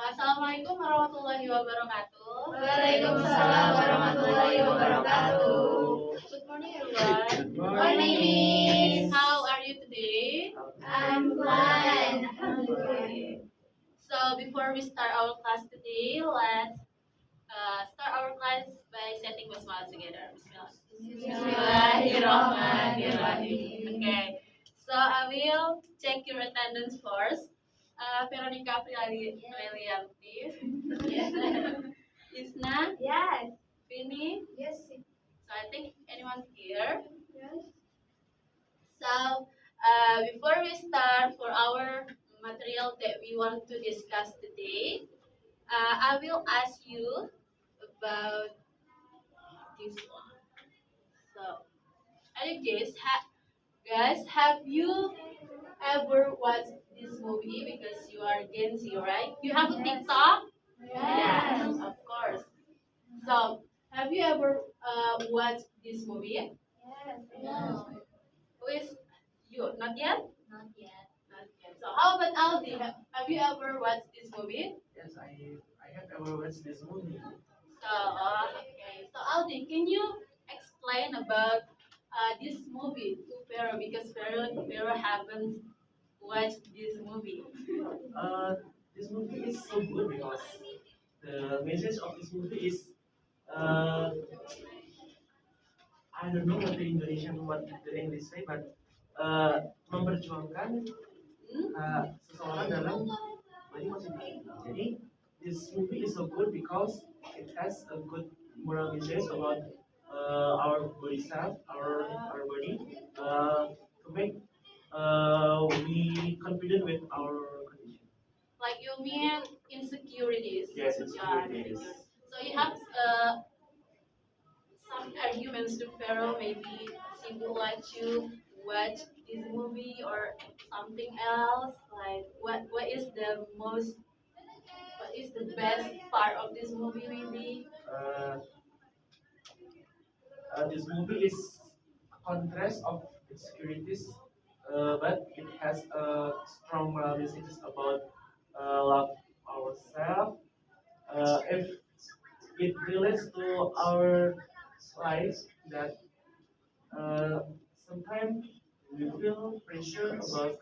Assalamualaikum warahmatullahi wabarakatuh. Waalaikumsalam warahmatullahi wabarakatuh. Good morning, everyone. Good morning, Miss. How are you today? I'm fine. Okay. So before we start our class today, let's start our class by setting basmalah together. Bismillah. Bismillahirrahmanirrahim. Okay. So I will check your attendance first. Veronica Prilianti, Isna, Yes. Vini. Yes. So I think anyone here. Yes. So before we start for our material that we want to discuss today, I will ask you about this one. So, are you guys, have you ever watched this movie? Because you are Gen Z, right? You have a TikTok? Yes. Of course. So, have you ever watched this movie? Yes. No, With you? Not yet? not yet. Not yet. So, how about Aldi? Have you ever watched this movie? Yes, I have ever watched this movie. So, okay. So, Aldi, can you explain about this movie to Vero? Because Vero haven't watched this movie. Uh, this movie is so good because the message of this movie is I don't know what the English say, but memperjuangkan Hmm? seseorang dalam body positivity. Jadi this movie is so good because it has a good moral message about our body self, our body, to make we confident with our condition. Like you mean insecurities? Yes, Yeah, insecurities. So you have some arguments to Pharaoh. Maybe she would like to watch this movie or something else. Like what is the most, what is the best part of this movie? Maybe. Uh, this movie is a contrast of insecurities, but it has a strong moral messages about love ourselves. If it relates to our life, that uh, sometimes we feel pressure about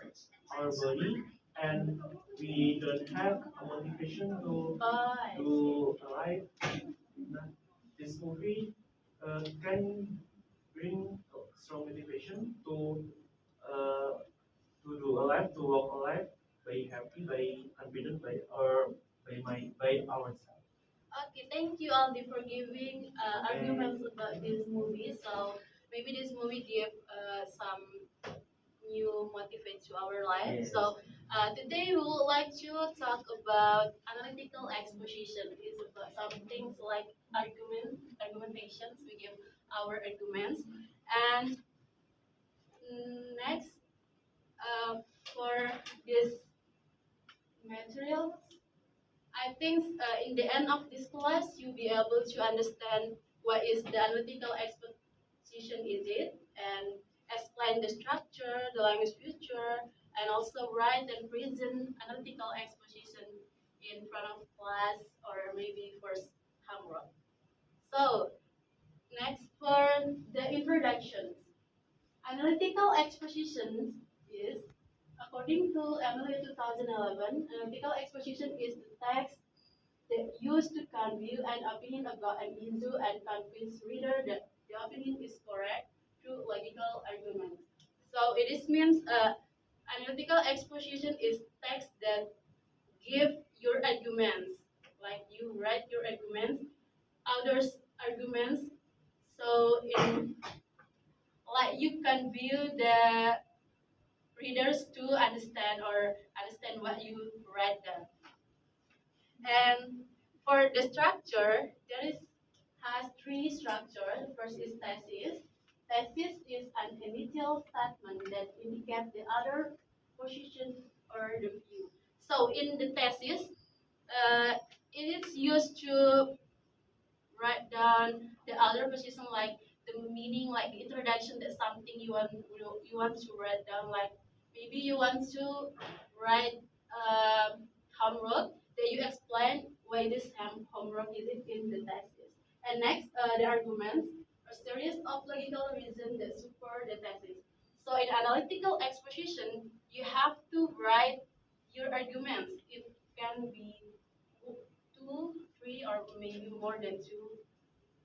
our body and we don't have a motivation to Oh, I see. do a life. This movie can bring strong motivation to do a life, to walk a life by happy, by confident, by ourselves. Okay, thank you Aldi for giving arguments about this movie. So maybe this movie give some new motivate to our life. Yes. So today we would like to talk about analytical exposition. It's about some things like argumentations. We give our arguments, and next for this material, I think in the end of this class you'll be able to understand what is the analytical exposition is it, and explain the structure, the language feature, and also write and present analytical exposition in front of class or maybe first homework. So next for the introductions. Analytical exposition is, according to Emily 2011, analytical exposition is the text that used to convey an opinion about an issue and convince reader that the opinion is correct through logical arguments. So it is means analytical exposition is text that give your arguments, like you write your arguments, others' arguments. So in like you can view the readers to understand what you read them. And for the structure, there is has three structures. First is thesis. Thesis is an initial statement that indicates the other position or the view. So in the thesis, uh, it is used to write down the other position, like the meaning, like the introduction, that something you want to write down, like maybe you want to write homework, Then you explain why this homework is in the thesis. And next, the arguments, a series of logical reasons that support the thesis. So in analytical exposition, you have to write your arguments. It can be two, three, or maybe more than two,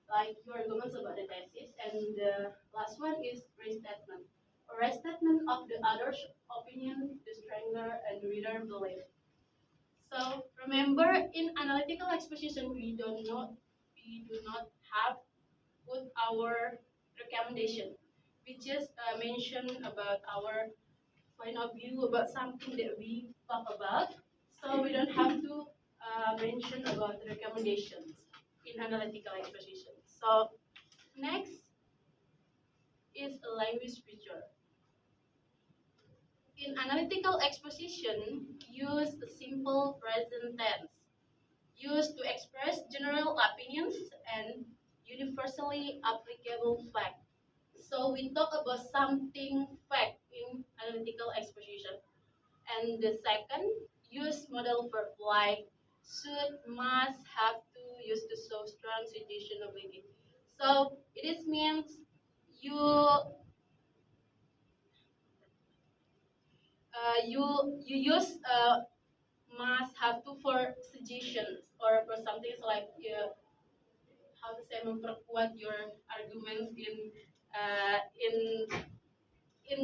like your arguments about the thesis. And the last one is restatement. A restatement of the other's opinion, the stronger and reader belief. So remember, in analytical exposition, we do not have put our recommendation. We just mention about our point of view about something that we talk about. So we don't have to mention about the recommendations in analytical exposition. So next is a language feature. In analytical exposition, use a simple present tense, used to express general opinions and universally applicable fact. So we talk about something fact in analytical exposition. And the second, use modal verb like should, must, have to, use to show strong situationability. So it is means you you use must, have to for suggestions or for something like how to say memperkuat your arguments uh, in in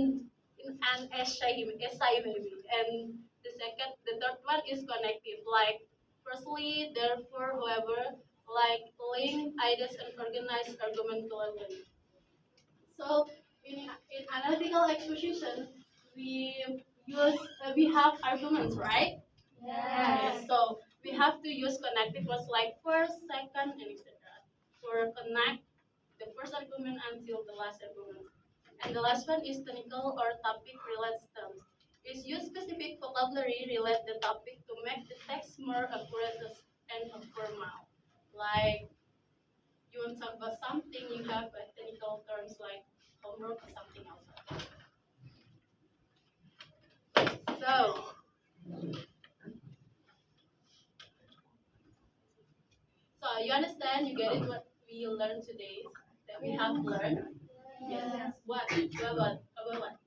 in an essay maybe. And the third one is connective, like firstly, therefore, however, like link ideas and organize argument clearly. So in analytical exposition, we we have arguments, right? Yes. So we have to use connective words like first, second, and etc. For connect the first argument until the last argument. And the last one is technical or topic related terms. Is use specific vocabulary relate the topic to make the text more accurate and formal. Like you want to talk about something, you have technical terms like homework or something else. So you understand, you get it what we learned today, that we have learned? Yes. What? About what?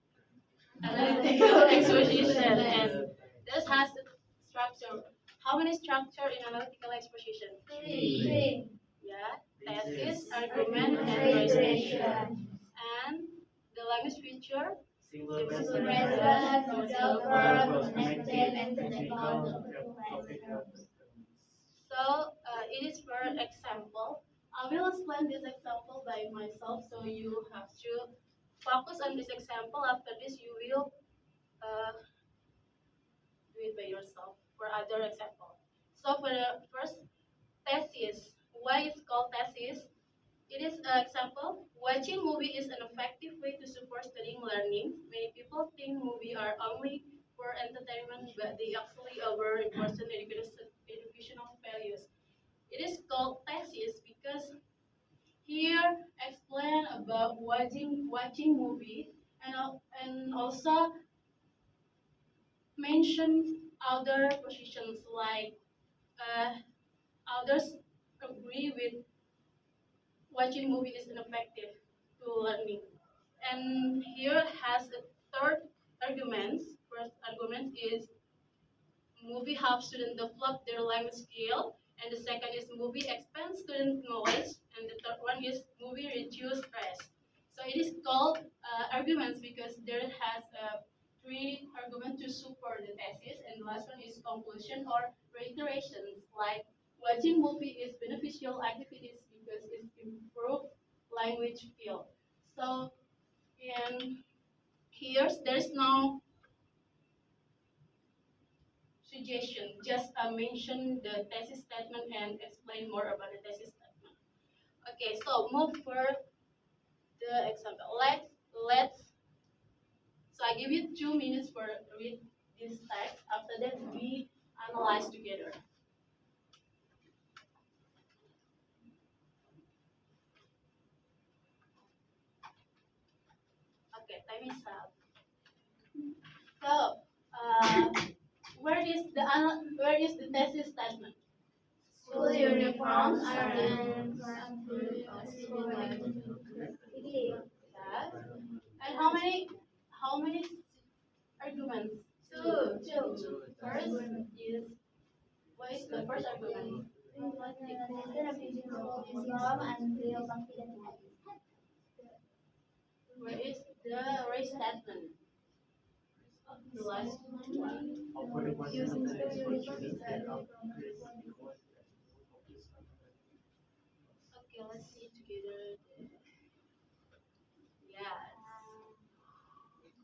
Analytical exposition. And this has a structure. How many structure in analytical exposition? Three. Yeah. Thesis, argument, and presentation. And the language feature? Single Present, present, modal verb, connected, and technical. So it is for example. I will explain this example by myself, so you have to focus on this example. After this, you will do it by yourself for other example. So for the first thesis, why it's called thesis? It is an example. Watching movie is an effective way to support studying learning. Many people think movies are only for entertainment, but they actually are very important educational values. It is called thesis because here explain about watching movie and also mention other positions like uh, others agree with watching movie is ineffective to learning. And here has a third argument. First argument is movie helps students develop their language skill, and the second is movie expands student knowledge, and the third one is movie reduce stress. So it is called arguments because there has three arguments to support the thesis, and the last one is conclusion or reiterations, like watching movie is beneficial activities because it improves language skill. So in here there's no suggestion. Just mention the thesis statement and explain more about the thesis statement. Okay, so move for the example. Let's. So I give you 2 minutes for read this text. After that, we analyze together. Okay, time is up. So, where is where is the thesis statement? School uniforms are Yes. And how many arguments? Two. First is what is the first argument? Where is the race statement? The last one. Okay, let's see together. Yes.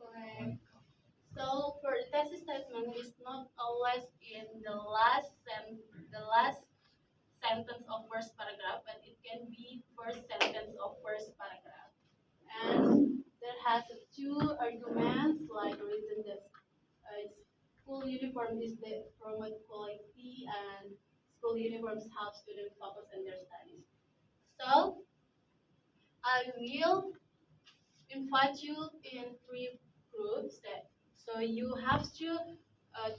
Correct. So for the thesis statement is not always in the last sentence of first paragraph, but it can be first sentence of first paragraph. And there has two arguments like reason that school uniform is the promote quality and school uniforms help students focus on their studies. So I will invite you in three groups so you have to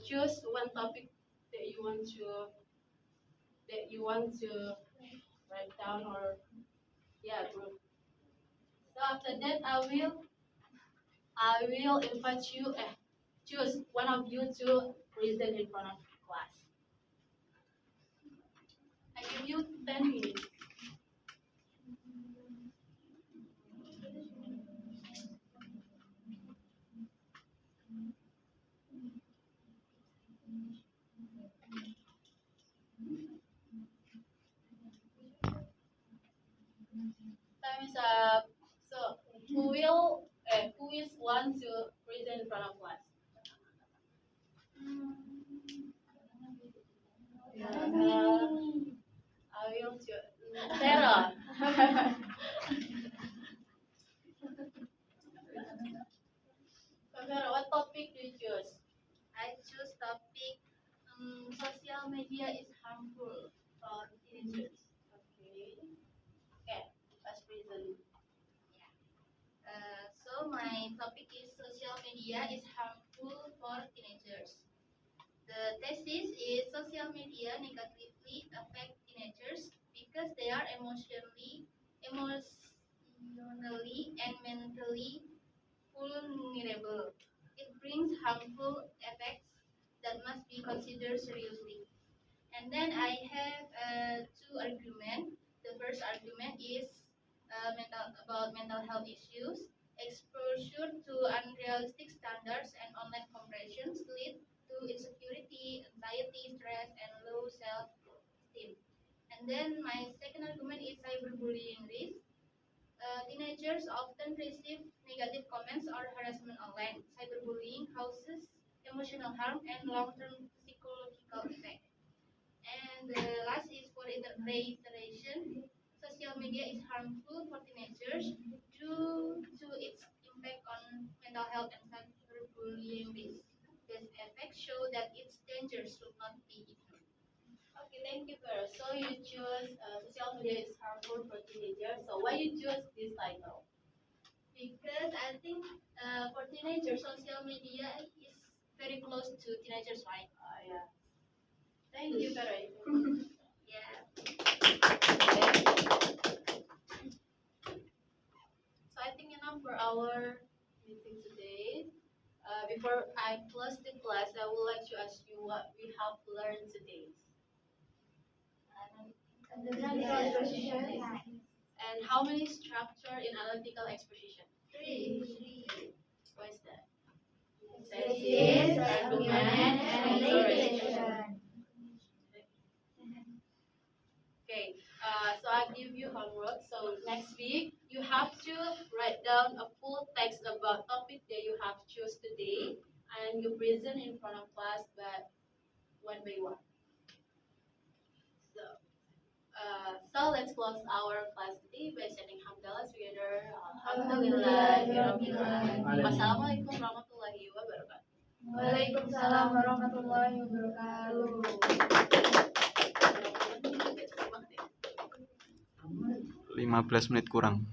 choose one topic that you want to write down or group. So after that I will invite you choose one of you to present in front of class. I give you 10 minutes. Time is up. So who is want to present in front of class? I will choose Sarah. Sarah, what topic do you choose? I choose topic social media is harmful for teenagers. Okay. Okay. Let's present. So my topic is social media is harmful for teenagers. The thesis is social media negatively affect teenagers because they are emotionally and mentally vulnerable. It brings harmful effects that must be considered seriously. And then I have two arguments. The first argument is about mental health issues. Exposure to unrealistic standards and online comparisons lead to insecurity, anxiety, stress, and low self-esteem. And then my second argument is cyberbullying risk. Teenagers often receive negative comments or harassment online. Cyberbullying causes emotional harm and long-term psychological effect. And the last is for reiteration. Social media is harmful for teenagers due to its impact on mental health and cyberbullying risk. These effects show that its dangers should not be ignored. Okay, thank you, Vera. So you choose social media is harmful for teenagers. So why you choose this title? Because I think for teenagers, social media is very close to teenagers' right. Yeah. Thank you, Vera. Yeah. So I think enough for our meeting today. Before I close the class, I would like to ask you what we have learned today. And how many structure in analytical exposition? 3. What is that? Thesis, argument, and illustration. Okay, so I give you homework. So next week you have to write down a full text about topic that you have choose today, and you present in front of class, but one by one. So let's close our class today by saying hamdalah together. Alhamdulillah. Wassalamualaikum warahmatullahi wabarakatuh. Waalaikumsalam warahmatullahi wabarakatuh. 15 menit kurang.